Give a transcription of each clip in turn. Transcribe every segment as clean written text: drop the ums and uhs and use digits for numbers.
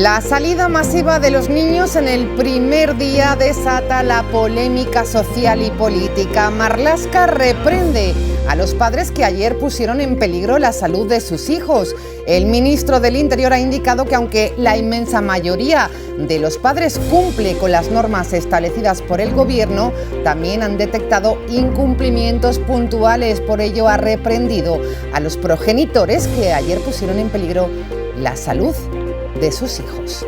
La salida masiva de los niños en el primer día desata la polémica social y política. Marlaska reprende a los padres que ayer pusieron en peligro la salud de sus hijos. El ministro del Interior ha indicado que aunque la inmensa mayoría de los padres cumple con las normas establecidas por el gobierno, también han detectado incumplimientos puntuales. Por ello ha reprendido a los progenitores que ayer pusieron en peligro la salud de sus hijos.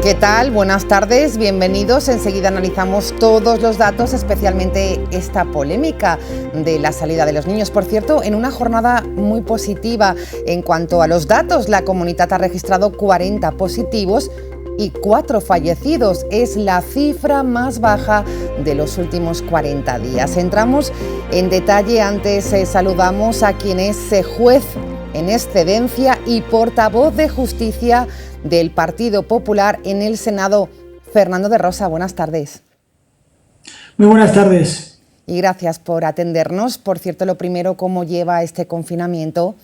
¿Qué tal? Buenas tardes, bienvenidos. Enseguida analizamos todos los datos, especialmente esta polémica de la salida de los niños. Por cierto, en una jornada muy positiva en cuanto a los datos, la comunidad ha registrado 40 positivos y 4 fallecidos. Es la cifra más baja de los últimos 40 días. Entramos en detalle. Antes saludamos a quien es juez en excedencia y portavoz de justicia del Partido Popular en el Senado, Fernando de Rosa. Buenas tardes. Muy buenas tardes. Y gracias por atendernos. Por cierto, lo primero, ¿cómo lleva este confinamiento?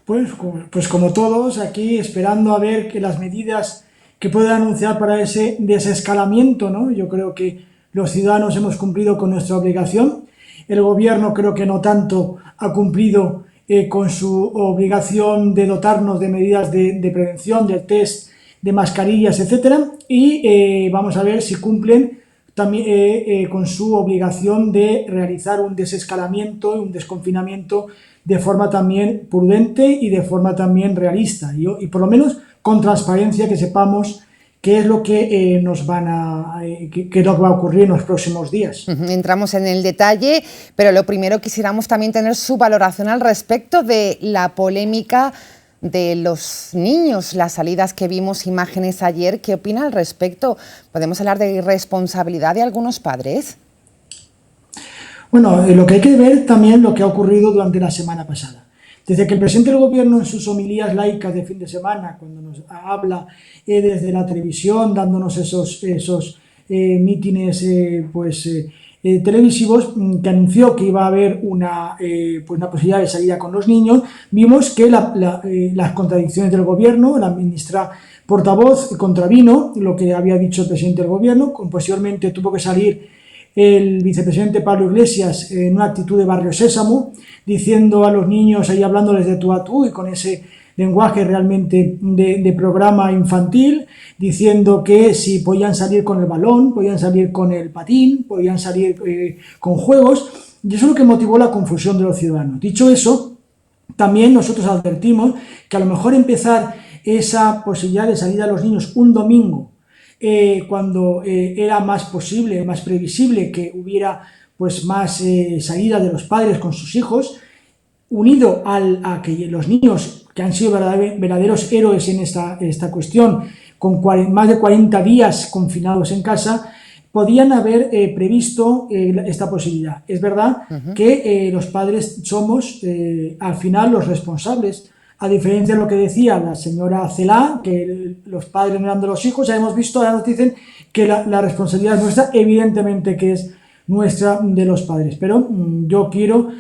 Pues como todos, aquí esperando a ver que las medidas que puedan anunciar para ese desescalamiento, ¿no? Yo creo que los ciudadanos hemos cumplido con nuestra obligación. El gobierno creo que no tanto ha cumplido con su obligación de dotarnos de medidas de prevención, de test, de mascarillas, etcétera, y vamos a ver si cumplen también con su obligación de realizar un desescalamiento y un desconfinamiento de forma también prudente y de forma también realista, y por lo menos con transparencia, que sepamos qué es lo que qué es lo que va a ocurrir en los próximos días. Entramos en el detalle, pero lo primero quisiéramos también tener su valoración al respecto de la polémica de los niños, las salidas que vimos, imágenes ayer. ¿Qué opina al respecto? ¿Podemos hablar de irresponsabilidad de algunos padres? Bueno, lo que hay que ver también lo que ha ocurrido durante la semana pasada. Desde que el presidente del gobierno en sus homilías laicas de fin de semana, cuando nos habla desde la televisión, dándonos esos mítines televisivos, que anunció que iba a haber una posibilidad de salida con los niños, vimos que las contradicciones del gobierno, la ministra portavoz contravino lo que había dicho el presidente del gobierno. Posteriormente tuvo que salir el vicepresidente Pablo Iglesias en una actitud de barrio sésamo, diciendo a los niños, ahí hablándoles de tú a tú y con ese lenguaje realmente de programa infantil, diciendo que si podían salir con el balón, podían salir con el patín, podían salir con juegos, y eso es lo que motivó la confusión de los ciudadanos. Dicho eso, también nosotros advertimos que a lo mejor empezar esa posibilidad de salida a los niños un domingo, cuando era más posible, más previsible que hubiera más salida de los padres con sus hijos, unido a que los niños que han sido verdaderos héroes en esta cuestión, con más de 40 días confinados en casa, podían haber previsto esta posibilidad. Es verdad que los padres somos al final los responsables. A diferencia de lo que decía la señora Celaá, que los padres no eran de los hijos, ya hemos visto, ahora nos dicen que la responsabilidad es nuestra, evidentemente que es nuestra, de los padres. Pero yo quiero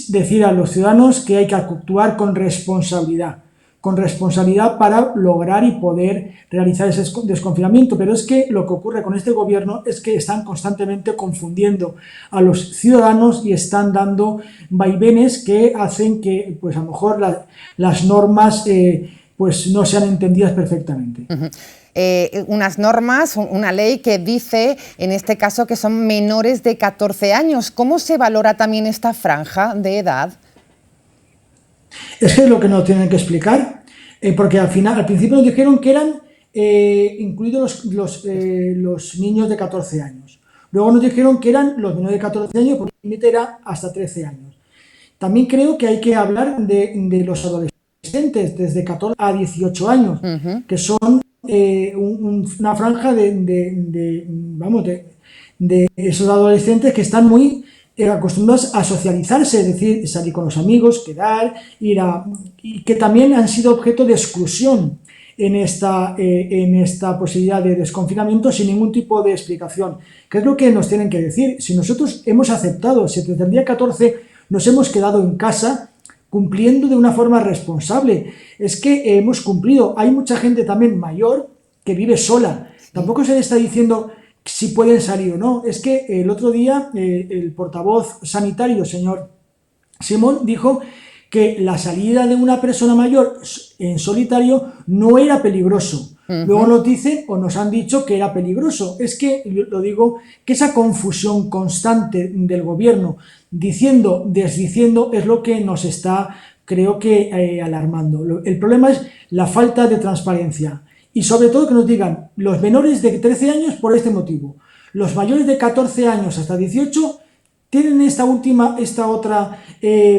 decir a los ciudadanos que hay que actuar con responsabilidad para lograr y poder realizar ese desconfinamiento. Pero es que lo que ocurre con este gobierno es que están constantemente confundiendo a los ciudadanos y están dando vaivenes que hacen que a lo mejor las normas no sean entendidas perfectamente. Unas normas, una ley que dice, en este caso, que son menores de 14 años. ¿Cómo se valora también esta franja de edad? Es que es lo que nos tienen que explicar, porque al principio nos dijeron que eran incluidos los niños de 14 años. Luego nos dijeron que eran los menores de 14 años, porque el límite era hasta 13 años. También creo que hay que hablar de los adolescentes desde 14 a 18 años, que son una franja de esos adolescentes que están muy acostumbrados a socializarse, es decir, salir con los amigos, quedar, y que también han sido objeto de exclusión en esta posibilidad de desconfinamiento sin ningún tipo de explicación. ¿Qué es lo que nos tienen que decir? Si nosotros hemos aceptado, si desde el día 14 nos hemos quedado en casa cumpliendo de una forma responsable. Es que hemos cumplido. Hay mucha gente también mayor que vive sola. Tampoco se le está diciendo si pueden salir o no. Es que el otro día el portavoz sanitario, señor Simón, dijo que la salida de una persona mayor en solitario no era peligroso. Luego nos dicen o nos han dicho que era peligroso. Es que, lo digo, que esa confusión constante del gobierno diciendo, desdiciendo, es lo que nos está, creo que, alarmando. El problema es la falta de transparencia. Y sobre todo que nos digan los menores de 13 años por este motivo, los mayores de 14 años hasta 18 tienen esta otra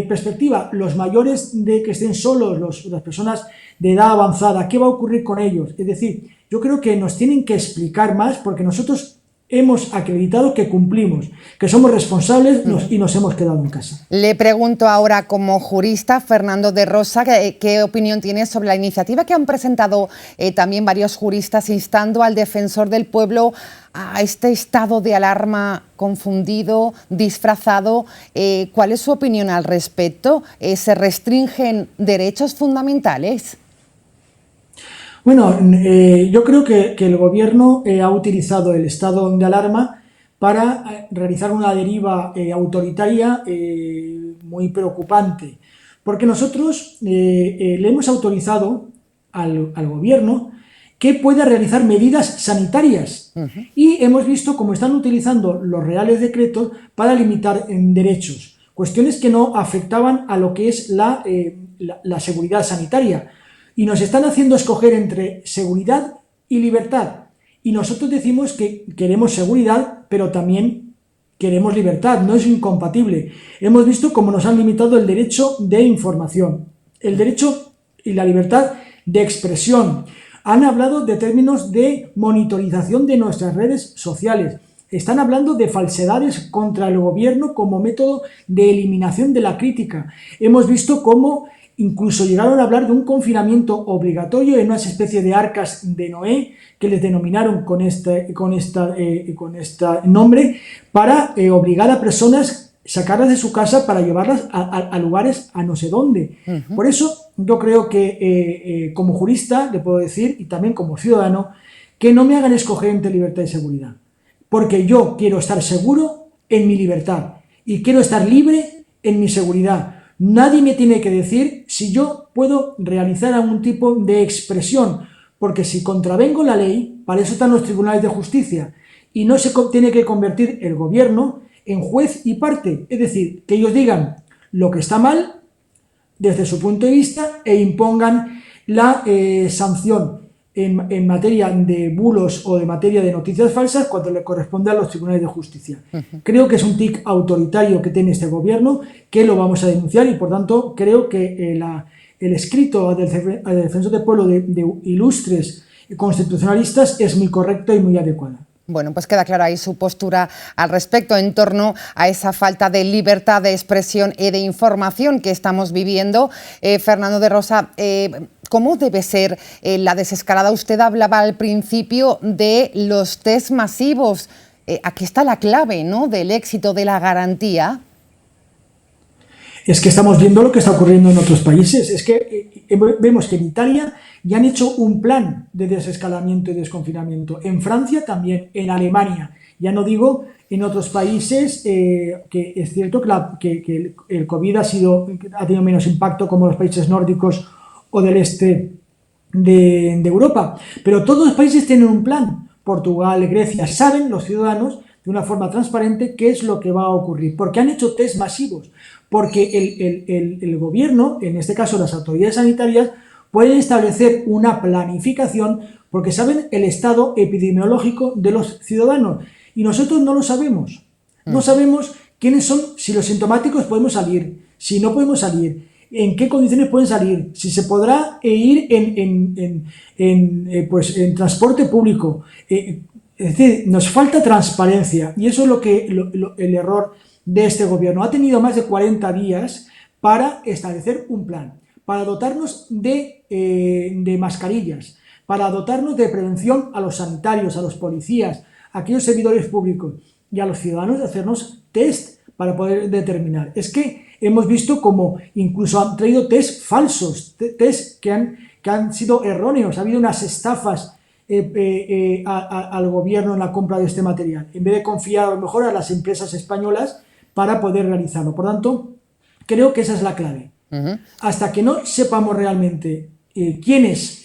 perspectiva, los mayores de que estén solos, las personas de edad avanzada, ¿qué va a ocurrir con ellos? Es decir, yo creo que nos tienen que explicar más porque nosotros hemos acreditado que cumplimos, que somos responsables y nos hemos quedado en casa. Le pregunto ahora como jurista, Fernando de Rosa, ¿qué opinión tiene sobre la iniciativa que han presentado también varios juristas instando al defensor del pueblo a este estado de alarma confundido, disfrazado? ¿Cuál es su opinión al respecto? ¿Se restringen derechos fundamentales? Bueno, yo creo que el gobierno ha utilizado el estado de alarma para realizar una deriva autoritaria muy preocupante, porque nosotros le hemos autorizado al gobierno que pueda realizar medidas sanitarias y hemos visto cómo están utilizando los reales decretos para limitar derechos, cuestiones que no afectaban a lo que es la seguridad sanitaria. Y nos están haciendo escoger entre seguridad y libertad. Y nosotros decimos que queremos seguridad, pero también queremos libertad, no es incompatible. Hemos visto cómo nos han limitado el derecho de información, el derecho y la libertad de expresión. Han hablado de términos de monitorización de nuestras redes sociales. Están hablando de falsedades contra el gobierno como método de eliminación de la crítica. Hemos visto cómo incluso llegaron a hablar de un confinamiento obligatorio en una especie de arcas de Noé que les denominaron con este nombre para obligar a personas, sacarlas de su casa para llevarlas a lugares a no sé dónde. Por eso yo creo que como jurista le puedo decir, y también como ciudadano, que no me hagan escoger entre libertad y seguridad, porque yo quiero estar seguro en mi libertad y quiero estar libre en mi seguridad. Nadie me tiene que decir si yo puedo realizar algún tipo de expresión, porque si contravengo la ley, para eso están los tribunales de justicia, y no se tiene que convertir el gobierno en juez y parte, es decir, que ellos digan lo que está mal desde su punto de vista e impongan la sanción en materia de bulos o de materia de noticias falsas cuando le corresponde a los tribunales de justicia. Creo que es un tic autoritario que tiene este gobierno, que lo vamos a denunciar y por tanto creo que el escrito del defensor del pueblo de ilustres constitucionalistas es muy correcto y muy adecuado. Bueno, pues queda clara ahí su postura al respecto en torno a esa falta de libertad de expresión y de información que estamos viviendo. Fernando de Rosa, ¿cómo debe ser la desescalada? Usted hablaba al principio de los test masivos. Aquí está la clave, ¿no?, del éxito, de la garantía. Es que estamos viendo lo que está ocurriendo en otros países. Es que vemos que en Italia ya han hecho un plan de desescalamiento y desconfinamiento. En Francia también, en Alemania. Ya no digo en otros países que es cierto que el COVID ha tenido menos impacto, como los países nórdicos o del este de Europa. Pero todos los países tienen un plan. Portugal, Grecia, saben los ciudadanos de una forma transparente qué es lo que va a ocurrir. Porque han hecho test masivos. Porque el gobierno, en este caso las autoridades sanitarias, pueden establecer una planificación porque saben el estado epidemiológico de los ciudadanos. Y nosotros no lo sabemos. No sabemos quiénes son, si los sintomáticos podemos salir, si no podemos salir, en qué condiciones pueden salir, si se podrá ir en transporte público. Es decir, nos falta transparencia y eso es el error de este gobierno. Ha tenido más de 40 días para establecer un plan, para dotarnos de mascarillas, para dotarnos de prevención a los sanitarios, a los policías, a aquellos servidores públicos y a los ciudadanos de hacernos test para poder determinar. Es que hemos visto como incluso han traído test falsos, test que han sido erróneos, ha habido unas estafas al gobierno en la compra de este material, en vez de confiar a lo mejor a las empresas españolas para poder realizarlo. Por tanto, creo que esa es la clave. Hasta que no sepamos realmente quiénes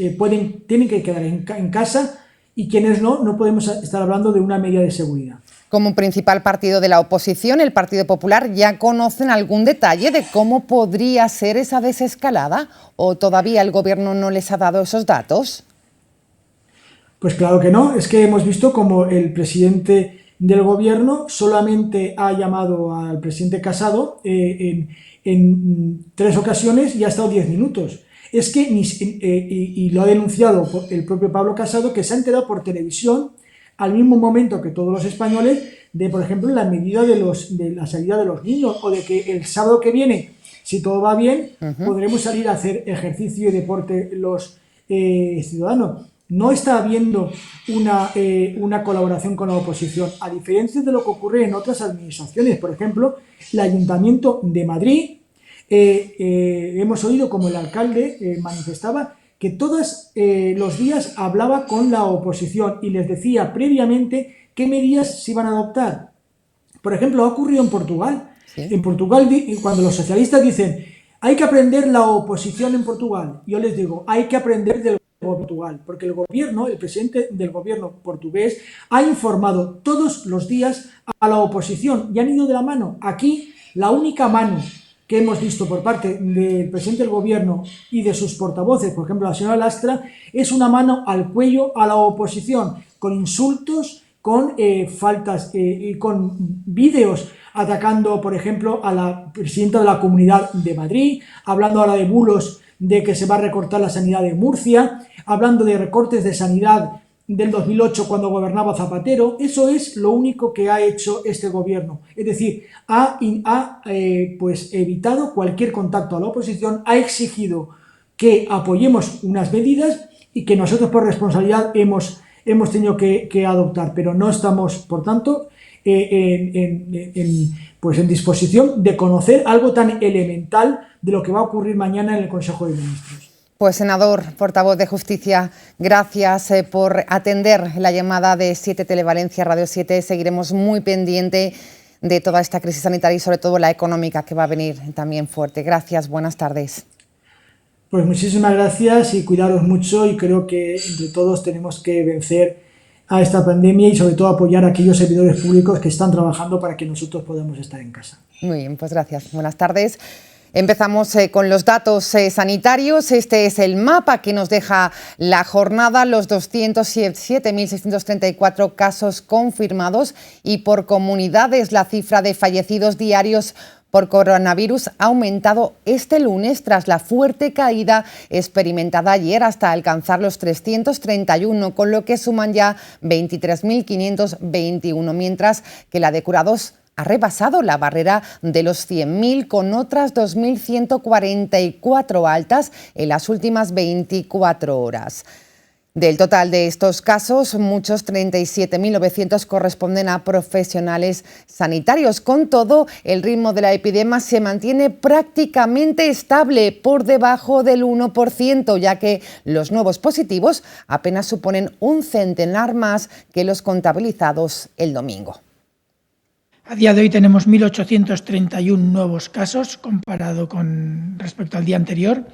tienen que quedar en casa y quiénes no podemos estar hablando de una medida de seguridad. Como principal partido de la oposición, el Partido Popular, ¿ya conocen algún detalle de cómo podría ser esa desescalada o todavía el gobierno no les ha dado esos datos? Pues claro que no, es que hemos visto como el presidente del gobierno solamente ha llamado al presidente Casado en 3 ocasiones y ha estado 10 minutos. Es que, y lo ha denunciado el propio Pablo Casado, que se ha enterado por televisión al mismo momento que todos los españoles de, por ejemplo, la medida de la salida de los niños, o de que el sábado que viene, si todo va bien, podremos salir a hacer ejercicio y deporte los ciudadanos. No está habiendo una colaboración con la oposición, a diferencia de lo que ocurre en otras administraciones. Por ejemplo, el Ayuntamiento de Madrid, hemos oído como el alcalde manifestaba que todos los días hablaba con la oposición y les decía previamente qué medidas se iban a adoptar. Por ejemplo, ha ocurrido en Portugal. ¿Sí? En Portugal, cuando los socialistas dicen hay que aprender la oposición en Portugal, yo les digo, hay que aprender del Portugal, porque el presidente del gobierno portugués ha informado todos los días a la oposición y han ido de la mano. Aquí, la única mano que hemos visto por parte del presidente del gobierno y de sus portavoces, por ejemplo la señora Lastra, es una mano al cuello a la oposición, con insultos, con faltas y con vídeos atacando, por ejemplo, a la presidenta de la Comunidad de Madrid, hablando ahora de bulos de que se va a recortar la sanidad de Murcia, hablando de recortes de sanidad del 2008 cuando gobernaba Zapatero. Eso es lo único que ha hecho este gobierno. Es decir, ha evitado cualquier contacto a la oposición, ha exigido que apoyemos unas medidas y que nosotros por responsabilidad hemos tenido que adoptar, pero no estamos, por tanto, en disposición de conocer algo tan elemental de lo que va a ocurrir mañana en el Consejo de Ministros. Pues senador, portavoz de Justicia, gracias por atender la llamada de 7 Televalencia, Radio 7. Seguiremos muy pendiente de toda esta crisis sanitaria y sobre todo la económica que va a venir también fuerte. Gracias, buenas tardes. Pues muchísimas gracias y cuidaros mucho, y creo que entre todos tenemos que vencer a esta pandemia y sobre todo apoyar a aquellos servidores públicos que están trabajando para que nosotros podamos estar en casa. Muy bien, pues gracias. Buenas tardes. Empezamos con los datos sanitarios. Este es el mapa que nos deja la jornada, los 207.634 casos confirmados, y por comunidades la cifra de fallecidos diarios por coronavirus ha aumentado este lunes tras la fuerte caída experimentada ayer hasta alcanzar los 331, con lo que suman ya 23.521, mientras que la de curados ha rebasado la barrera de los 100.000 con otras 2.144 altas en las últimas 24 horas. Del total de estos casos, muchos, 37.900, corresponden a profesionales sanitarios. Con todo, el ritmo de la epidemia se mantiene prácticamente estable, por debajo del 1%, ya que los nuevos positivos apenas suponen un centenar más que los contabilizados el domingo. A día de hoy tenemos 1.831 nuevos casos comparado con respecto al día anterior,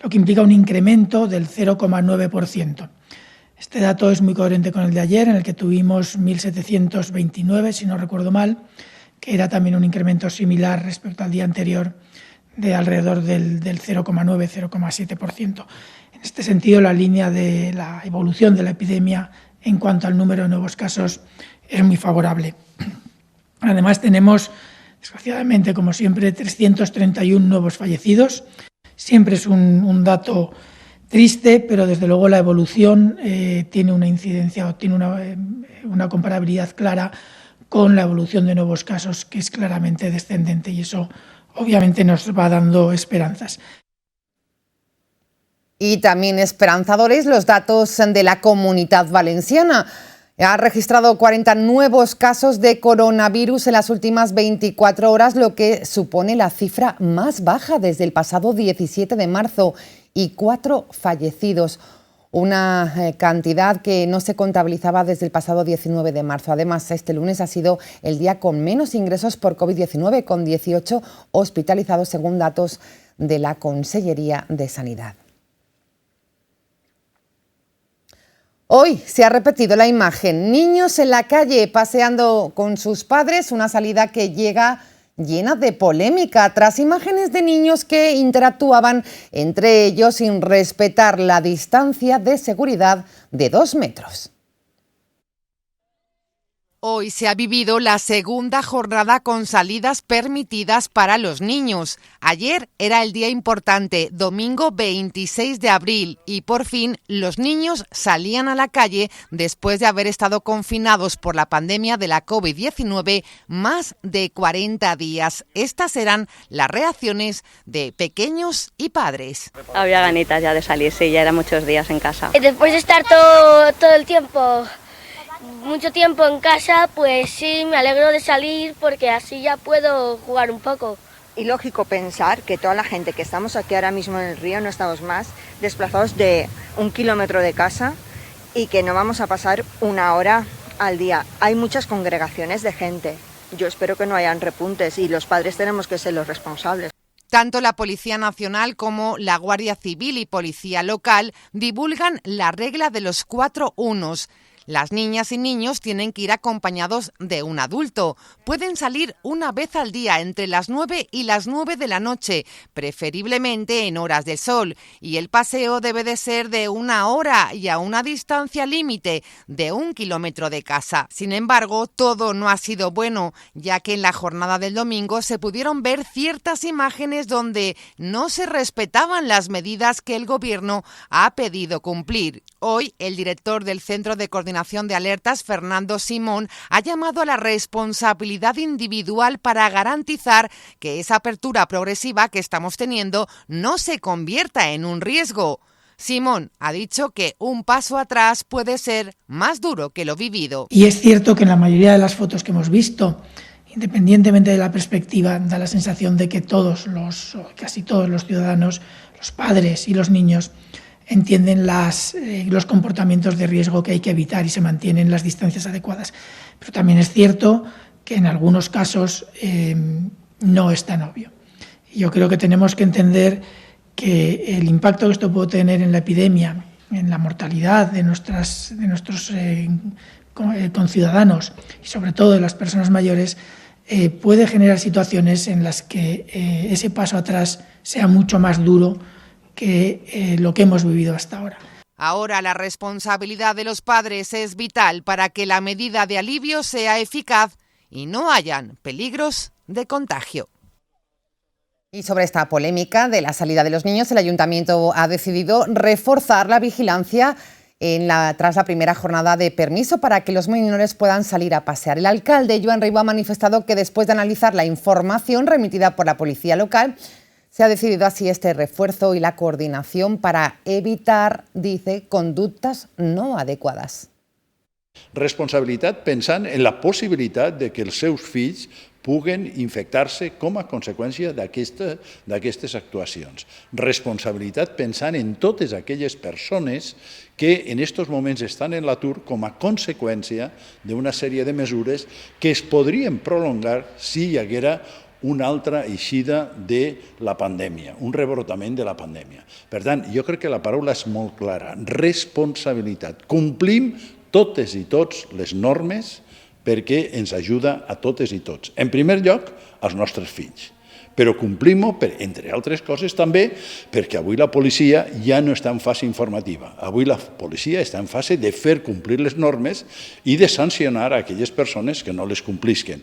lo que implica un incremento del 0,9%. Este dato es muy coherente con el de ayer, en el que tuvimos 1.729, si no recuerdo mal, que era también un incremento similar respecto al día anterior, de alrededor del 0,9-0,7%. En este sentido, la línea de la evolución de la epidemia en cuanto al número de nuevos casos es muy favorable. Además, tenemos, desgraciadamente, como siempre, 331 nuevos fallecidos. Siempre es un dato triste, pero desde luego la evolución tiene una incidencia o tiene una comparabilidad clara con la evolución de nuevos casos, que es claramente descendente, y eso obviamente nos va dando esperanzas. Y también esperanzadores los datos de la Comunitat Valenciana. Ha registrado 40 nuevos casos de coronavirus en las últimas 24 horas, lo que supone la cifra más baja desde el pasado 17 de marzo y 4 fallecidos. Una cantidad que no se contabilizaba desde el pasado 19 de marzo. Además, este lunes ha sido el día con menos ingresos por COVID-19, con 18 hospitalizados, según datos de la Consellería de Sanidad. Hoy se ha repetido la imagen, niños en la calle paseando con sus padres, una salida que llega llena de polémica tras imágenes de niños que interactuaban entre ellos sin respetar la distancia de seguridad de 2 metros. Hoy se ha vivido la segunda jornada con salidas permitidas para los niños. Ayer era el día importante, domingo 26 de abril, y por fin los niños salían a la calle después de haber estado confinados por la pandemia de la COVID-19 más de 40 días. Estas eran las reacciones de pequeños y padres. Había ganitas ya de salir, sí, ya eran muchos días en casa. Después de estar todo el tiempo, mucho tiempo en casa, pues sí, me alegro de salir porque así ya puedo jugar un poco. Y lógico pensar que toda la gente que estamos aquí ahora mismo en el río no estamos más desplazados de 1 kilómetro de casa y que no vamos a pasar 1 hora al día. Hay muchas congregaciones de gente. Yo espero que no hayan repuntes y los padres tenemos que ser los responsables. Tanto la Policía Nacional como la Guardia Civil y Policía Local divulgan la regla de los 4 unos. Las niñas y niños tienen que ir acompañados de un adulto. Pueden salir una vez al día entre las 9 y las 9 de la noche, preferiblemente en horas de sol. Y el paseo debe de ser de 1 hora y a una distancia límite de 1 kilómetro de casa. Sin embargo, todo no ha sido bueno, ya que en la jornada del domingo se pudieron ver ciertas imágenes donde no se respetaban las medidas que el gobierno ha pedido cumplir. Hoy, el director del Centro de Coordinación de Alertas, Fernando Simón, ha llamado a la responsabilidad individual para garantizar que esa apertura progresiva que estamos teniendo no se convierta en un riesgo. Simón ha dicho que un paso atrás puede ser más duro que lo vivido. Y es cierto que en la mayoría de las fotos que hemos visto, independientemente de la perspectiva, da la sensación de que casi todos los ciudadanos, los padres y los niños, entienden los comportamientos de riesgo que hay que evitar y se mantienen las distancias adecuadas. Pero también es cierto que en algunos casos no es tan obvio. Y yo creo que tenemos que entender que el impacto que esto puede tener en la epidemia, en la mortalidad de nuestros conciudadanos y sobre todo de las personas mayores, puede generar situaciones en las que ese paso atrás sea mucho más duro que lo que hemos vivido hasta ahora. Ahora la responsabilidad de los padres es vital para que la medida de alivio sea eficaz y no hayan peligros de contagio. Y sobre esta polémica de la salida de los niños, el Ayuntamiento ha decidido reforzar la vigilancia tras la primera jornada de permiso para que los menores puedan salir a pasear. El alcalde, Joan Ribó, ha manifestado que después de analizar la información remitida por la policía local, se ha decidido así este refuerzo y la coordinación para evitar, dice, conductes no adequades. Responsabilitat pensant en la possibilitat de que els seus fills puguen infectar-se com a conseqüència d'aquestes actuacions. Responsabilitat pensant en totes aquelles persones que en aquests moments estan en l'atur com a conseqüència d'una sèrie de mesures que es podrien prolongar si hi haguera una altra eixida de la pandèmia, un rebrotament de la pandèmia. Per tant, jo crec que la paraula és molt clara, responsabilitat. Complim totes i tots les normes perquè ens ajuda a totes i tots. En primer lloc, als nostres fills. Però complim-ho, entre altres coses, també perquè avui la policia ja no està en fase informativa. Avui la policia està en fase de fer complir les normes i de sancionar a aquelles persones que no les complisquen.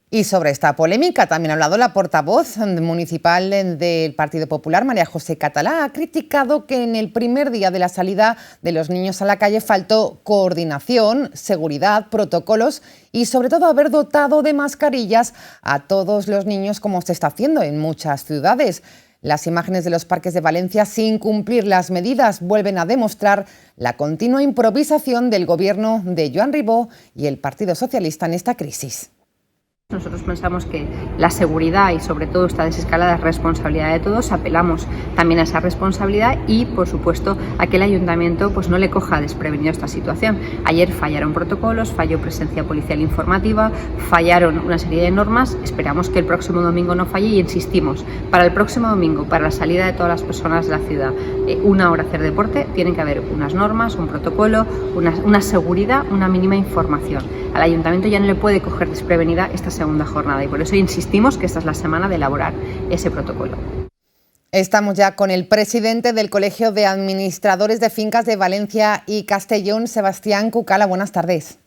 Y sobre esta polémica también ha hablado la portavoz municipal del Partido Popular, María José Catalá. Ha criticado que en el primer día de la salida de los niños a la calle faltó coordinación, seguridad, protocolos y sobre todo haber dotado de mascarillas a todos los niños como se está haciendo en muchas ciudades. Las imágenes de los parques de Valencia sin cumplir las medidas vuelven a demostrar la continua improvisación del gobierno de Joan Ribó y el Partido Socialista en esta crisis. Nosotros pensamos que la seguridad y sobre todo esta desescalada es responsabilidad de todos, apelamos también a esa responsabilidad y por supuesto a que el ayuntamiento pues no le coja desprevenido esta situación. Ayer fallaron protocolos, falló presencia policial informativa, fallaron una serie de normas, esperamos que el próximo domingo no falle y insistimos, para el próximo domingo, para la salida de todas las personas de la ciudad, una hora hacer deporte, tienen que haber unas normas, un protocolo, una seguridad, una mínima información. Al ayuntamiento ya no le puede coger desprevenida esta segunda jornada y por eso insistimos que esta es la semana de elaborar ese protocolo. Estamos ya con el presidente del Colegio de Administradores de Fincas de Valencia y Castellón, Sebastián Cucala. Buenas tardes.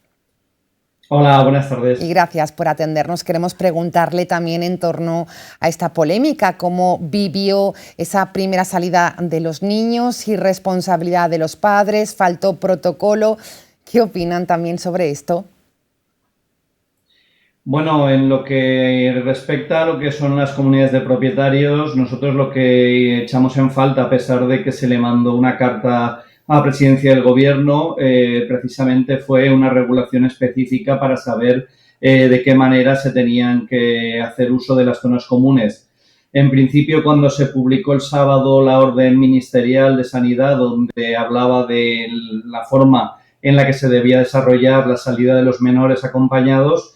Hola, buenas tardes. Y gracias por atendernos. Queremos preguntarle también en torno a esta polémica, cómo vivió esa primera salida de los niños, irresponsabilidad de los padres, faltó protocolo. ¿Qué opinan también sobre esto? Bueno, en lo que respecta a lo que son las comunidades de propietarios, nosotros lo que echamos en falta, a pesar de que se le mandó una carta a la presidencia del gobierno, precisamente fue una regulación específica para saber de qué manera se tenían que hacer uso de las zonas comunes. En principio, cuando se publicó el sábado la orden ministerial de Sanidad, donde hablaba de la forma en la que se debía desarrollar la salida de los menores acompañados,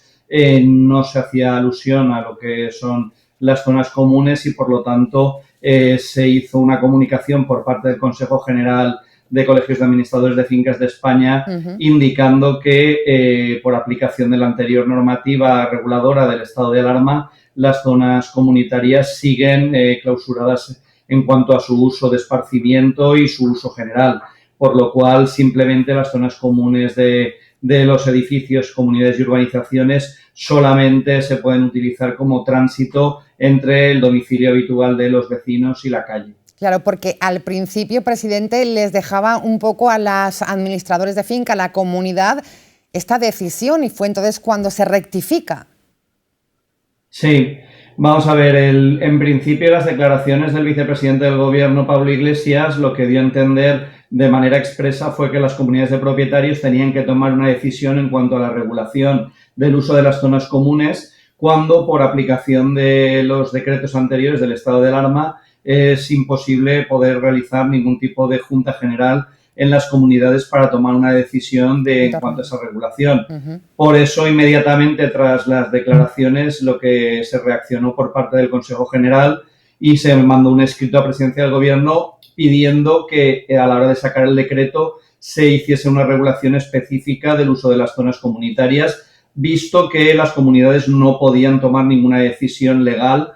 no se hacía alusión a lo que son las zonas comunes y, por lo tanto, se hizo una comunicación por parte del Consejo General de Colegios de Administradores de Fincas de España, indicando que, por aplicación de la anterior normativa reguladora del estado de alarma, las zonas comunitarias siguen clausuradas en cuanto a su uso de esparcimiento y su uso general, por lo cual simplemente las zonas comunes de los edificios, comunidades y urbanizaciones solamente se pueden utilizar como tránsito entre el domicilio habitual de los vecinos y la calle. Claro, porque al principio, presidente, les dejaba un poco a los administradores de finca, a la comunidad, esta decisión y fue entonces cuando se rectifica. Sí, vamos a ver, en principio las declaraciones del vicepresidente del Gobierno, Pablo Iglesias, lo que dio a entender de manera expresa fue que las comunidades de propietarios tenían que tomar una decisión en cuanto a la regulación del uso de las zonas comunes cuando, por aplicación de los decretos anteriores del estado de alarma, es imposible poder realizar ningún tipo de junta general en las comunidades para tomar una decisión en cuanto a esa regulación. Por eso, inmediatamente tras las declaraciones, lo que se reaccionó por parte del Consejo General y se mandó un escrito a presidencia del Gobierno pidiendo que a la hora de sacar el decreto se hiciese una regulación específica del uso de las zonas comunitarias, visto que las comunidades no podían tomar ninguna decisión legal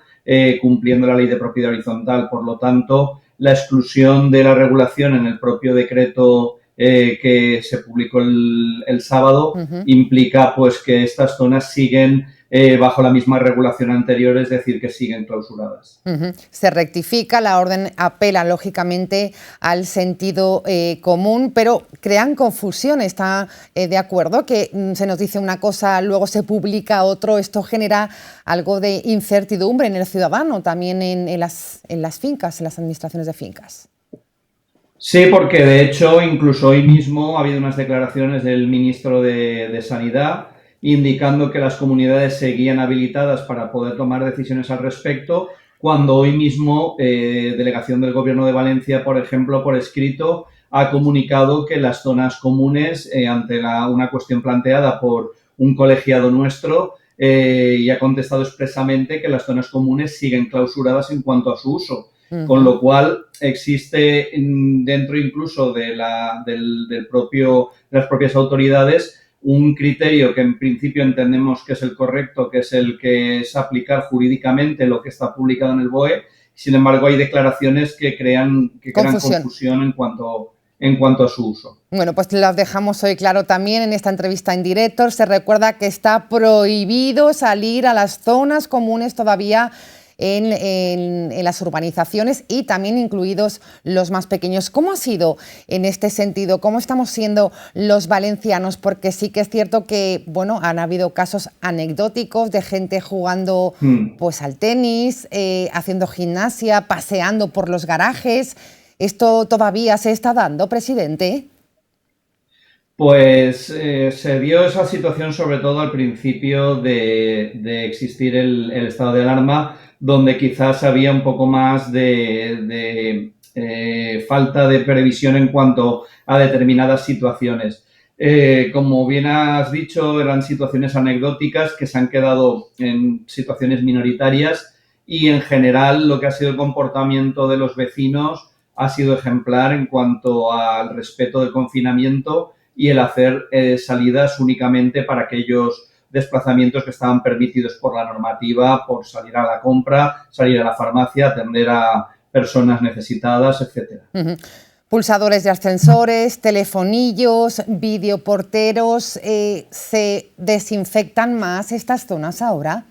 cumpliendo la ley de propiedad horizontal. Por lo tanto, la exclusión de la regulación en el propio decreto que se publicó el sábado implica pues que estas zonas siguen bajo la misma regulación anterior, es decir, que siguen clausuradas. Se rectifica, la orden apela lógicamente al sentido común, pero crean confusión. ¿Está de acuerdo que se nos dice una cosa, luego se publica otro? Esto genera algo de incertidumbre en el ciudadano, también en las fincas, en las administraciones de fincas. Sí, porque de hecho incluso hoy mismo ha habido unas declaraciones del ministro de Sanidad indicando que las comunidades seguían habilitadas para poder tomar decisiones al respecto, cuando hoy mismo delegación del Gobierno de Valencia, por ejemplo, por escrito, ha comunicado que las zonas comunes, ante una cuestión planteada por un colegiado nuestro, y ha contestado expresamente que las zonas comunes siguen clausuradas en cuanto a su uso. Con lo cual existe dentro incluso de las propias autoridades un criterio que en principio entendemos que es el correcto, que es el que es aplicar jurídicamente lo que está publicado en el BOE. Sin embargo, hay declaraciones que crean confusión en cuanto a su uso. Bueno, pues las dejamos hoy claro también en esta entrevista en directo. Se recuerda que está prohibido salir a las zonas comunes todavía en las urbanizaciones y también incluidos los más pequeños. ¿Cómo ha sido en este sentido? ¿Cómo estamos siendo los valencianos? Porque sí que es cierto que, bueno, han habido casos anecdóticos de gente jugando pues al tenis, haciendo gimnasia, paseando por los garajes. ¿Esto todavía se está dando, presidente? Pues se dio esa situación sobre todo al principio de existir el estado de alarma, donde quizás había un poco más de falta de previsión en cuanto a determinadas situaciones. Como bien has dicho, eran situaciones anecdóticas que se han quedado en situaciones minoritarias y en general lo que ha sido el comportamiento de los vecinos ha sido ejemplar en cuanto al respeto del confinamiento y el hacer salidas únicamente para aquellos desplazamientos que estaban permitidos por la normativa, por salir a la compra, salir a la farmacia, atender a personas necesitadas, etcétera. Pulsadores de ascensores, telefonillos, videoporteros, ¿se desinfectan más estas zonas ahora?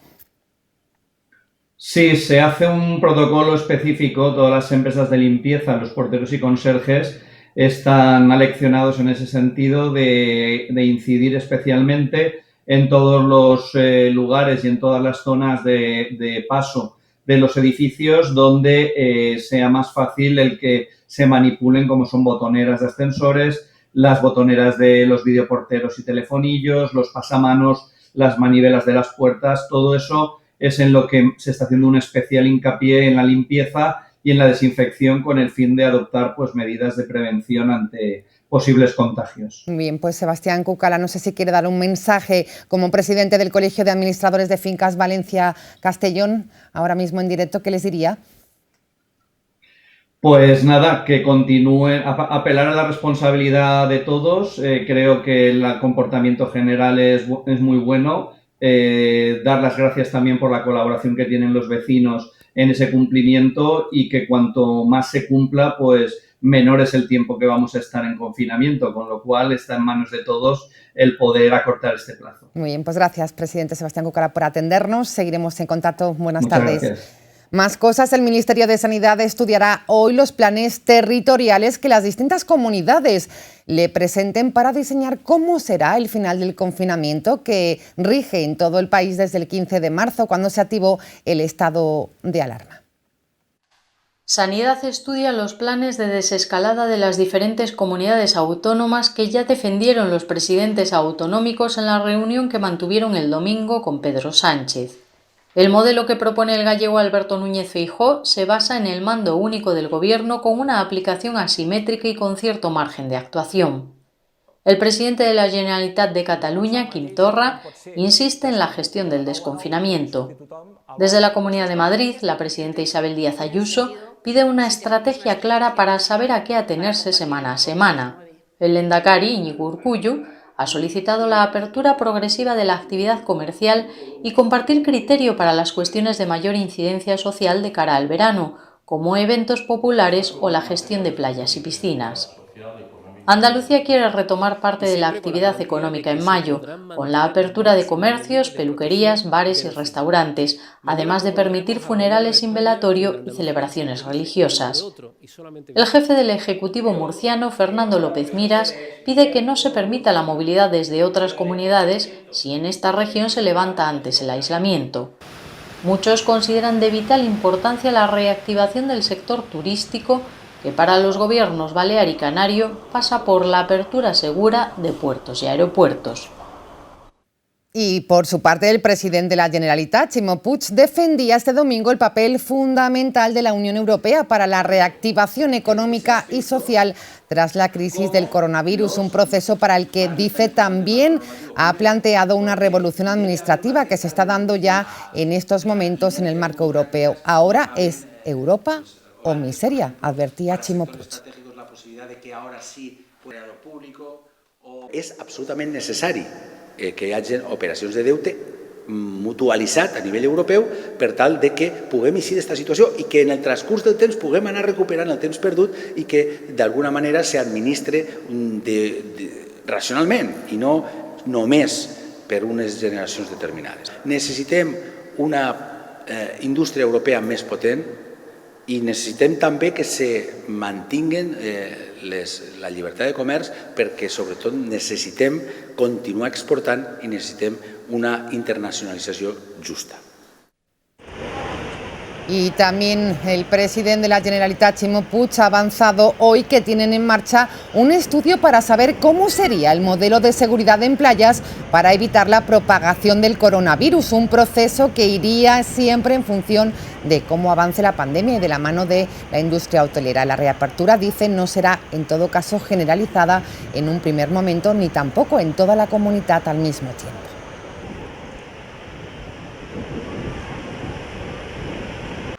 Sí, se hace un protocolo específico. Todas las empresas de limpieza, los porteros y conserjes están aleccionados en ese sentido de incidir especialmente en todos los lugares y en todas las zonas de paso de los edificios donde sea más fácil el que se manipulen, como son botoneras de ascensores, las botoneras de los videoporteros y telefonillos, los pasamanos, las manivelas de las puertas. Todo eso es en lo que se está haciendo un especial hincapié en la limpieza y en la desinfección con el fin de adoptar pues medidas de prevención ante posibles contagios. Bien, pues Sebastián Cucala, no sé si quiere dar un mensaje como presidente del Colegio de Administradores de Fincas Valencia Castellón, ahora mismo en directo, ¿qué les diría? Pues nada, que continúen, apelar a la responsabilidad de todos. Creo que el comportamiento general es muy bueno. Dar las gracias también por la colaboración que tienen los vecinos en ese cumplimiento y que cuanto más se cumpla, pues menor es el tiempo que vamos a estar en confinamiento, con lo cual está en manos de todos el poder acortar este plazo. Muy bien, pues gracias, presidente Sebastián Cucala, por atendernos. Seguiremos en contacto. Buenas Muchas tardes. Gracias. Más cosas, el Ministerio de Sanidad estudiará hoy los planes territoriales que las distintas comunidades le presenten para diseñar cómo será el final del confinamiento que rige en todo el país desde el 15 de marzo, cuando se activó el estado de alarma. Sanidad estudia los planes de desescalada de las diferentes comunidades autónomas que ya defendieron los presidentes autonómicos en la reunión que mantuvieron el domingo con Pedro Sánchez. El modelo que propone el gallego Alberto Núñez Feijóo se basa en el mando único del Gobierno con una aplicación asimétrica y con cierto margen de actuación. El presidente de la Generalitat de Cataluña, Quim Torra, insiste en la gestión del desconfinamiento. Desde la Comunidad de Madrid, la presidenta Isabel Díaz Ayuso pide una estrategia clara para saber a qué atenerse semana a semana. El lehendakari, Iñigo Urkullu, ha solicitado la apertura progresiva de la actividad comercial y compartir criterio para las cuestiones de mayor incidencia social de cara al verano, como eventos populares o la gestión de playas y piscinas. Andalucía quiere retomar parte de la actividad económica en mayo, con la apertura de comercios, peluquerías, bares y restaurantes, además de permitir funerales sin velatorio y celebraciones religiosas. El jefe del Ejecutivo murciano, Fernando López Miras, pide que no se permita la movilidad desde otras comunidades si en esta región se levanta antes el aislamiento. Muchos consideran de vital importancia la reactivación del sector turístico, que para los gobiernos balear y canario pasa por la apertura segura de puertos y aeropuertos. Y por su parte, el presidente de la Generalitat, Ximo Puig, defendía este domingo el papel fundamental de la Unión Europea para la reactivación económica y social tras la crisis del coronavirus, un proceso para el que, dice, también ha planteado una revolución administrativa que se está dando ya en estos momentos en el marco europeo. Ahora es Europa o miseria, advertía Ximo Puig. És absolutament necessari que hi hagi operacions de deute mutualitzat a nivell europeu per tal de que puguem eixir d'aquesta situació i que en el transcurs del temps puguem anar recuperant el temps perdut i que d'alguna manera s'administre racionalment i no només per unes generacions determinades. Necessitem una indústria europea més potent i necessitem també que se mantinguen la llibertat de comerç perquè sobretot necessitem continuar exportant i necessitem una internacionalització justa. Y también el presidente de la Generalitat, Ximo Puig, ha avanzado hoy que tienen en marcha un estudio para saber cómo sería el modelo de seguridad en playas para evitar la propagación del coronavirus, un proceso que iría siempre en función de cómo avance la pandemia y de la mano de la industria hotelera. La reapertura, dicen, no será en todo caso generalizada en un primer momento ni tampoco en toda la comunidad al mismo tiempo.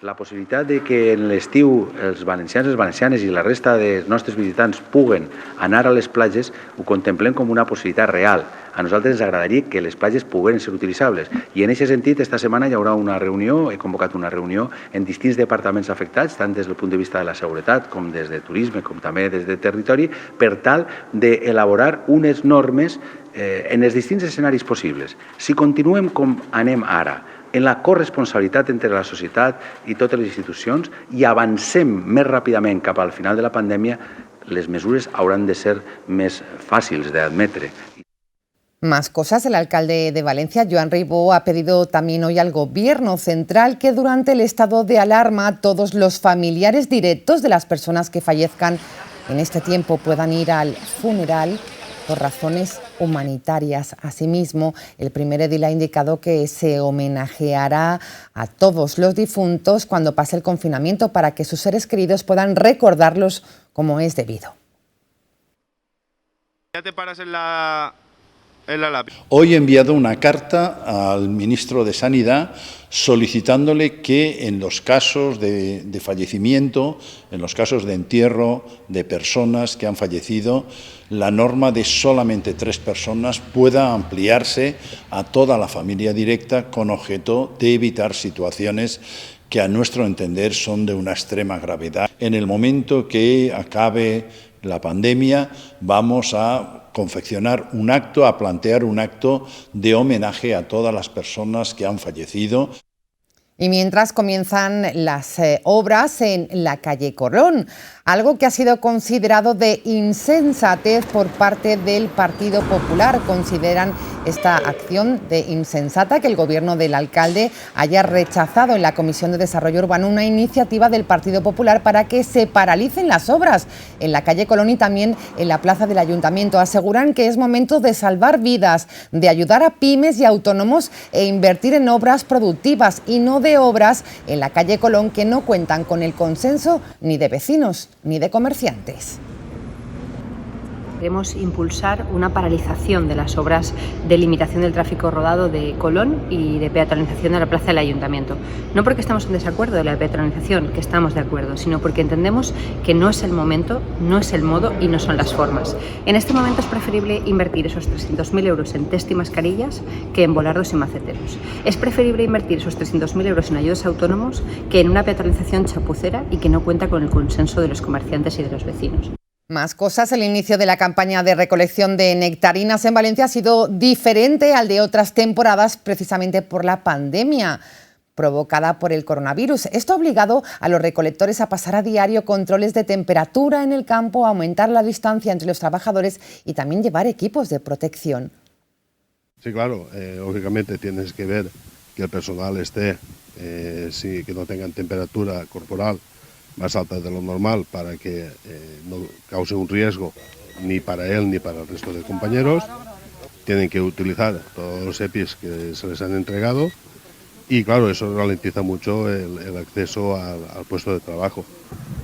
La possibilitat de que en l'estiu els valencians i les valencianes i la resta dels nostres visitants puguen anar a les platges ho contemplem com una possibilitat real. A nosaltres ens agradaria que les platges pogueren ser utilitzables i en aquest sentit esta setmana hi haurà una reunió, he convocat una reunió en distints departaments afectats, tant des del punt de vista de la seguretat com des de turisme com també des de territori, per tal d'elaborar unes normes en els distints escenaris possibles. Si continuem com anem ara, en la corresponsabilitat entre la societat i totes les institucions i avancem més ràpidament cap al final de la pandèmia, les mesures hauran de ser més fàcils d'admetre. Más cosas. El alcalde de Valencia, Joan Ribó, ha pedido también hoy al Gobierno central que durante el estado de alarma todos los familiares directos de las personas que fallezcan en este tiempo puedan ir al funeral por razones humanitarias. Asimismo, el primer edil ha indicado que se homenajeará a todos los difuntos cuando pase el confinamiento para que sus seres queridos puedan recordarlos como es debido. Ya te paras en la lápida. Hoy he enviado una carta al ministro de Sanidad solicitándole que en los casos de fallecimiento, en los casos de entierro de personas que han fallecido, la norma de solamente 3 personas pueda ampliarse a toda la familia directa con objeto de evitar situaciones que a nuestro entender son de una extrema gravedad. En el momento que acabe la pandemia vamos a confeccionar un acto, a plantear un acto de homenaje a todas las personas que han fallecido. Y mientras comienzan las obras en la calle Colón, algo que ha sido considerado de insensatez por parte del Partido Popular. Consideran esta acción de insensata que el gobierno del alcalde haya rechazado en la Comisión de Desarrollo Urbano una iniciativa del Partido Popular para que se paralicen las obras en la calle Colón y también en la plaza del Ayuntamiento. Aseguran que es momento de salvar vidas, de ayudar a pymes y autónomos e invertir en obras productivas y no de obras en la calle Colón que no cuentan con el consenso ni de vecinos ni de comerciantes. Queremos impulsar una paralización de las obras de limitación del tráfico rodado de Colón y de peatonalización de la plaza del Ayuntamiento. No porque estamos en desacuerdo de la peatonalización, que estamos de acuerdo, sino porque entendemos que no es el momento, no es el modo y no son las formas. En este momento es preferible invertir esos 300.000 euros en test y mascarillas que en volardos y maceteros. Es preferible invertir esos 300.000 euros en ayudas a autónomos que en una peatonalización chapucera y que no cuenta con el consenso de los comerciantes y de los vecinos. Más cosas. El inicio de la campaña de recolección de nectarinas en Valencia ha sido diferente al de otras temporadas precisamente por la pandemia provocada por el coronavirus. Esto ha obligado a los recolectores a pasar a diario controles de temperatura en el campo, a aumentar la distancia entre los trabajadores y también llevar equipos de protección. Sí, claro, lógicamente tienes que ver que el personal esté, que no tengan temperatura corporal más alta de lo normal para que no cause un riesgo ni para él ni para el resto de compañeros. Tienen que utilizar todos los EPIs que se les han entregado y claro, eso ralentiza mucho el acceso al puesto de trabajo.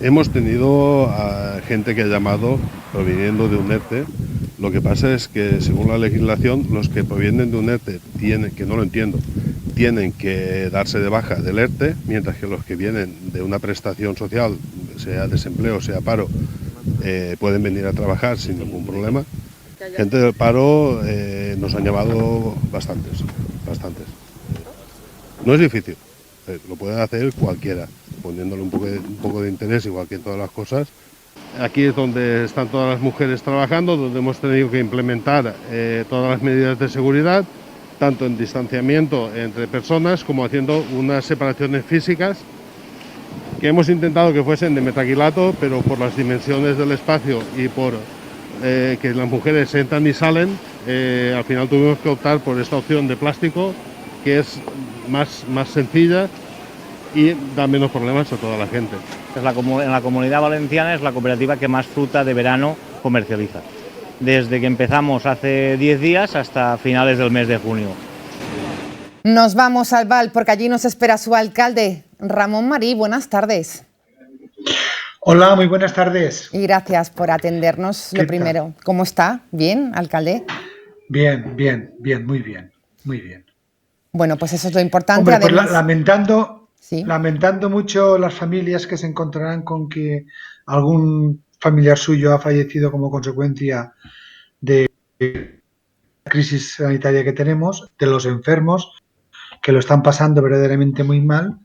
Hemos tenido a gente que ha llamado proviniendo de un ERTE. Lo que pasa es que según la legislación los que provienen de un ERTE tienen, que no lo entiendo, tienen que darse de baja del ERTE, mientras que los que vienen de una prestación social, sea desempleo, sea paro, pueden venir a trabajar sin ningún problema. Gente del paro nos han llamado bastantes. No es difícil, lo puede hacer cualquiera, poniéndole un poco de interés, igual que en todas las cosas. Aquí es donde están todas las mujeres trabajando, donde hemos tenido que implementar todas las medidas de seguridad tanto en distanciamiento entre personas como haciendo unas separaciones físicas que hemos intentado que fuesen de metaquilato, pero por las dimensiones del espacio y por que las mujeres entran y salen, al final tuvimos que optar por esta opción de plástico, que es más sencilla y da menos problemas a toda la gente. En la Comunidad Valenciana es la cooperativa que más fruta de verano comercializa, desde que empezamos hace 10 días hasta finales del mes de junio. Nos vamos al Val porque allí nos espera su alcalde, Ramón Marí. Buenas tardes. Hola, muy buenas tardes. Y gracias por atendernos. Lo primero, ¿cómo está? ¿Bien, alcalde? Bien, muy bien. Bueno, pues eso es lo importante. Hombre, pues además, lamentando mucho las familias que se encontrarán con que algún familiar suyo ha fallecido como consecuencia de la crisis sanitaria que tenemos, de los enfermos que lo están pasando verdaderamente muy mal.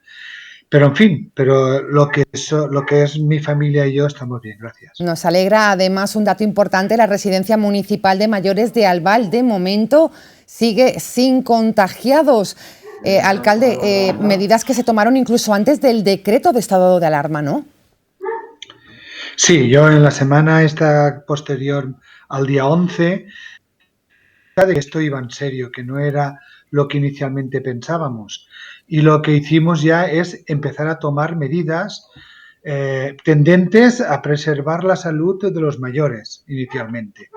Pero en fin, lo que es mi familia y yo estamos bien, gracias. Nos alegra además un dato importante: la residencia municipal de mayores de Albal de momento sigue sin contagiados. Alcalde, medidas que se tomaron incluso antes del decreto de estado de alarma, ¿no? Sí, yo en la semana esta posterior al día 11, de que esto iba en serio, que no era lo que inicialmente pensábamos. Y lo que hicimos ya es empezar a tomar medidas tendentes a preservar la salud de los mayores inicialmente.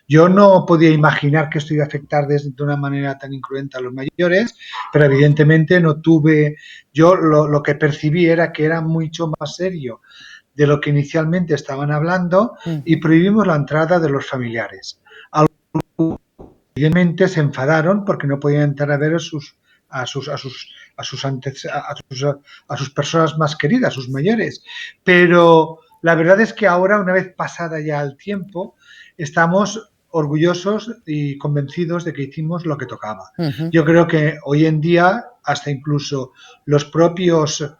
Yo no podía imaginar que esto iba a afectar de una manera tan incruenta a los mayores, pero evidentemente no tuve, yo lo que percibí era que era mucho más serio de lo que inicialmente estaban hablando y prohibimos la entrada de los familiares. Evidentemente se enfadaron porque no podían entrar a ver a sus personas más queridas, sus mayores. Pero la verdad es que ahora, una vez pasada ya el tiempo, estamos orgullosos y convencidos de que hicimos lo que tocaba. Yo creo que hoy en día hasta incluso los propios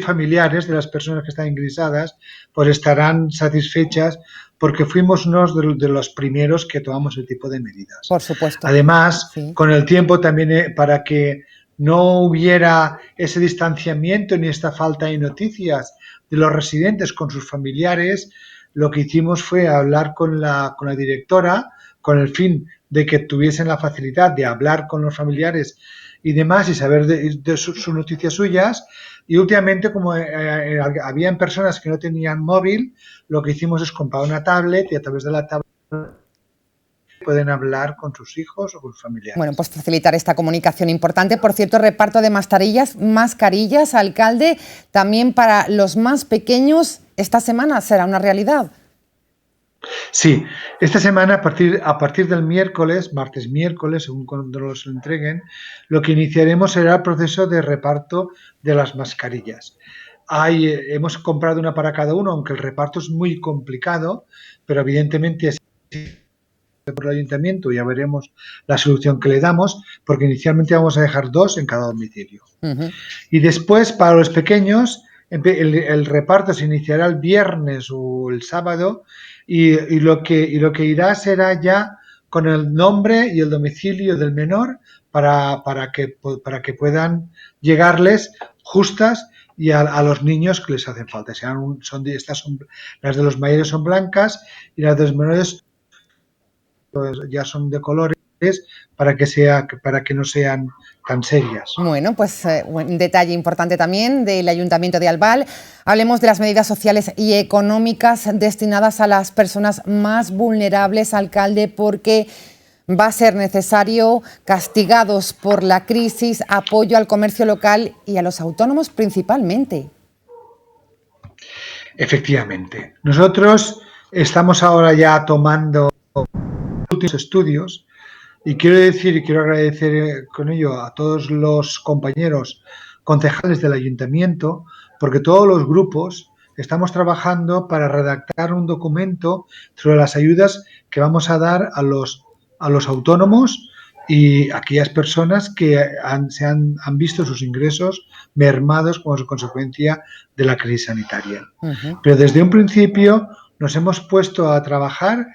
familiares de las personas que están ingresadas pues estarán satisfechas porque fuimos uno de los primeros que tomamos el tipo de medidas. Por supuesto. Además, con el tiempo también para que no hubiera ese distanciamiento ni esta falta de noticias de los residentes con sus familiares, lo que hicimos fue hablar con la directora con el fin de que tuviesen la facilidad de hablar con los familiares y demás y saber de sus noticias suyas. Y últimamente, como habían personas que no tenían móvil, lo que hicimos es comprar una tablet y a través de la tablet pueden hablar con sus hijos o con sus familiares. Bueno, pues facilitar esta comunicación importante. Por cierto, reparto de mascarillas, alcalde, también para los más pequeños, esta semana será una realidad. Sí, esta semana a partir del martes, miércoles, según cuando los entreguen, lo que iniciaremos será el proceso de reparto de las mascarillas. Hemos comprado una para cada uno, aunque el reparto es muy complicado, pero evidentemente por el ayuntamiento ya veremos la solución que le damos, porque inicialmente vamos a dejar 2 en cada domicilio. Y después, para los pequeños, el reparto se iniciará el viernes o el sábado y lo que irá será ya con el nombre y el domicilio del menor para que puedan llegarles justas y a los niños que les hacen falta. Las de los mayores son blancas y las de los menores pues, ya son de colores para que no sean tan serias. Bueno, pues un detalle importante también del Ayuntamiento de Albal. Hablemos de las medidas sociales y económicas destinadas a las personas más vulnerables, alcalde, porque va a ser necesario, castigados por la crisis, apoyo al comercio local y a los autónomos principalmente. Efectivamente. Nosotros estamos ahora ya tomando últimos estudios y quiero decir y quiero agradecer con ello a todos los compañeros concejales del ayuntamiento porque todos los grupos estamos trabajando para redactar un documento sobre las ayudas que vamos a dar a los autónomos y aquellas personas que han visto sus ingresos mermados como consecuencia de la crisis sanitaria. Pero desde un principio nos hemos puesto a trabajar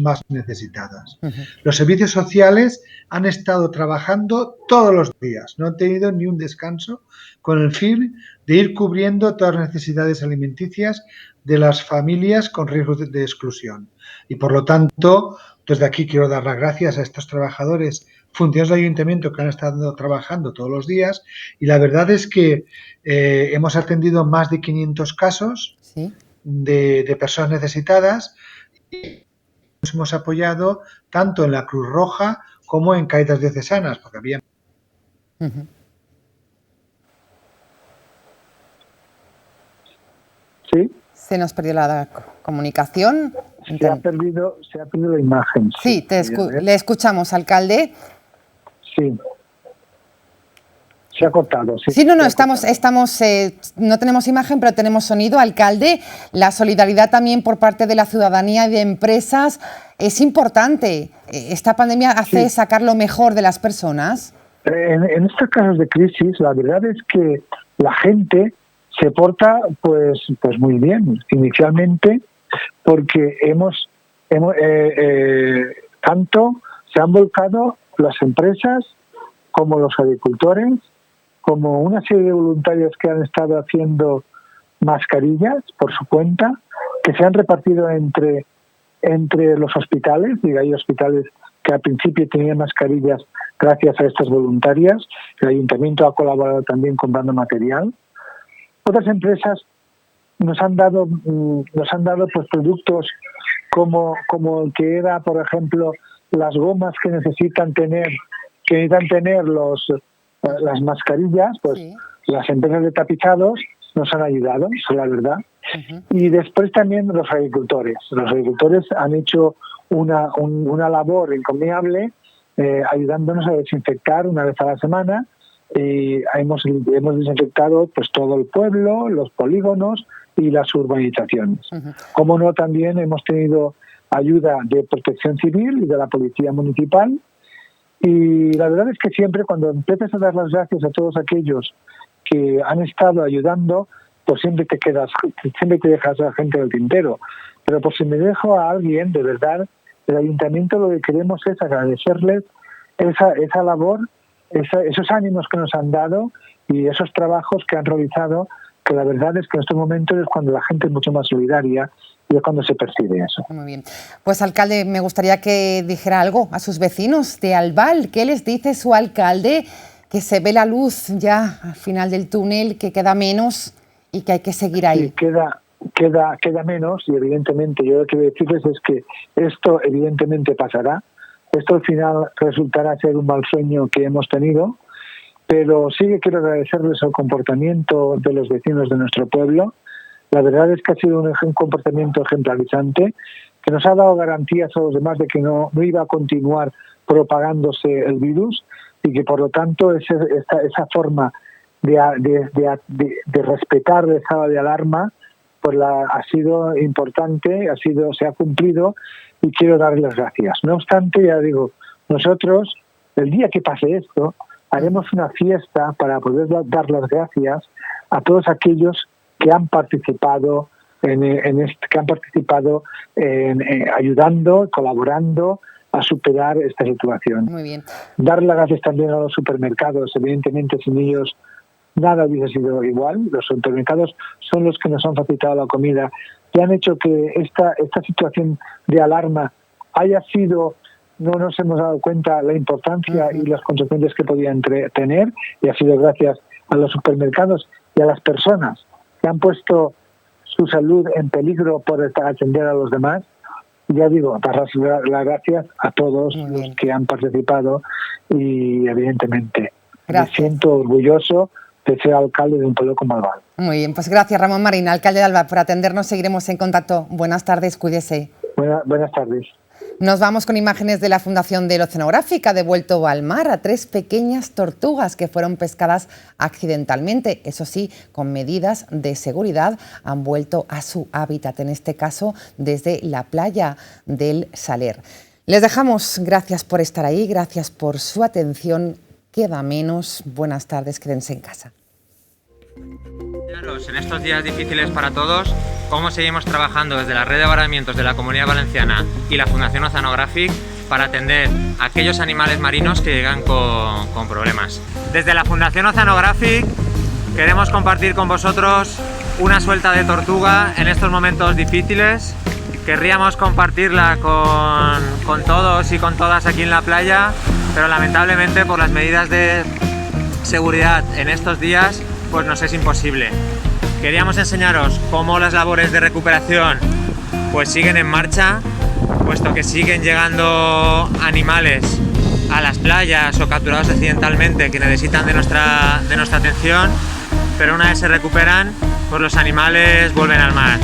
más necesitadas. Los servicios sociales han estado trabajando todos los días, no han tenido ni un descanso, con el fin de ir cubriendo todas las necesidades alimenticias de las familias con riesgo de exclusión. Y por lo tanto, desde aquí quiero dar las gracias a estos trabajadores, funcionarios del ayuntamiento que han estado trabajando todos los días, y la verdad es que hemos atendido más de 500 casos de personas necesitadas y nos hemos apoyado tanto en la Cruz Roja como en Cáritas Diocesanas, porque había... Sí. Se nos perdió la comunicación. Se ha perdido la imagen. Sí, le escuchamos, alcalde. Sí. Se ha cortado. Sí, no, no tenemos imagen, pero tenemos sonido. Alcalde, la solidaridad también por parte de la ciudadanía y de empresas es importante. Esta pandemia hace sacar lo mejor de las personas. En estos casos de crisis, la verdad es que la gente se porta pues muy bien inicialmente, porque tanto se han volcado las empresas como los agricultores, como una serie de voluntarios que han estado haciendo mascarillas por su cuenta, que se han repartido entre los hospitales, y hay hospitales que al principio tenían mascarillas gracias a estas voluntarias. El ayuntamiento ha colaborado también comprando material. Otras empresas nos han dado pues productos como el que era, por ejemplo, las gomas que necesitan tener las mascarillas, pues las empresas de tapizados nos han ayudado, es la verdad. Y después también los agricultores. Los agricultores han hecho una labor encomiable, ayudándonos a desinfectar una vez a la semana. Hemos desinfectado pues todo el pueblo, los polígonos y las urbanizaciones. Como no, también hemos tenido ayuda de Protección Civil y de la Policía Municipal. Y la verdad es que siempre cuando empiezas a dar las gracias a todos aquellos que han estado ayudando, pues siempre te dejas a la gente del tintero. Pero por si me dejo a alguien, de verdad, el ayuntamiento lo que queremos es agradecerles esa labor, esos ánimos que nos han dado y esos trabajos que han realizado, que la verdad es que en estos momentos es cuando la gente es mucho más solidaria y es cuando se percibe eso. Muy bien. Pues, alcalde, me gustaría que dijera algo a sus vecinos de Albal. ¿Qué les dice su alcalde? Que se ve la luz ya al final del túnel, que queda menos y que hay que seguir ahí. Sí, queda menos, y evidentemente yo lo que quiero decirles es que esto evidentemente pasará. Esto al final resultará ser un mal sueño que hemos tenido, pero sí que quiero agradecerles el comportamiento de los vecinos de nuestro pueblo. La verdad es que ha sido un comportamiento ejemplarizante, que nos ha dado garantías a los demás de que no iba a continuar propagándose el virus, y que por lo tanto esa forma de respetar el estado de alarma pues ha sido importante, se ha cumplido, y quiero darles las gracias. No obstante, ya digo, nosotros, el día que pase esto, haremos una fiesta para poder dar las gracias a todos aquellos que han participado ayudando, colaborando a superar esta situación. Muy bien. Dar las gracias también a los supermercados. Evidentemente, sin ellos nada hubiese sido igual. Los supermercados son los que nos han facilitado la comida, que han hecho que esta situación de alarma haya sido, no nos hemos dado cuenta la importancia y las consecuencias que podían tener, y ha sido gracias a los supermercados y a las personas que han puesto su salud en peligro por atender a los demás. Ya digo, dar las gracias a todos los que han participado, y evidentemente me siento orgulloso de ser alcalde de un pueblo como Albal. Muy bien, pues gracias, Ramón Marín, alcalde de Albal, por atendernos. Seguiremos en contacto. Buenas tardes, cuídese. Buenas tardes. Nos vamos con imágenes de la Fundación del Oceanográfica, ha devuelto al mar a 3 pequeñas tortugas que fueron pescadas accidentalmente. Eso sí, con medidas de seguridad han vuelto a su hábitat, en este caso desde la playa del Saler. Les dejamos, gracias por estar ahí, gracias por su atención. Queda menos. Buenas tardes, quédense en casa. En estos días difíciles para todos, cómo seguimos trabajando desde la Red de Varamientos de la Comunidad Valenciana y la Fundación Oceanographic para atender a aquellos animales marinos que llegan con problemas. Desde la Fundación Oceanographic queremos compartir con vosotros una suelta de tortuga en estos momentos difíciles. Querríamos compartirla con todos y con todas aquí en la playa, pero lamentablemente por las medidas de seguridad en estos días pues nos es imposible. Queríamos enseñaros cómo las labores de recuperación pues siguen en marcha, puesto que siguen llegando animales a las playas o capturados accidentalmente que necesitan de nuestra atención, pero una vez se recuperan, pues los animales vuelven al mar.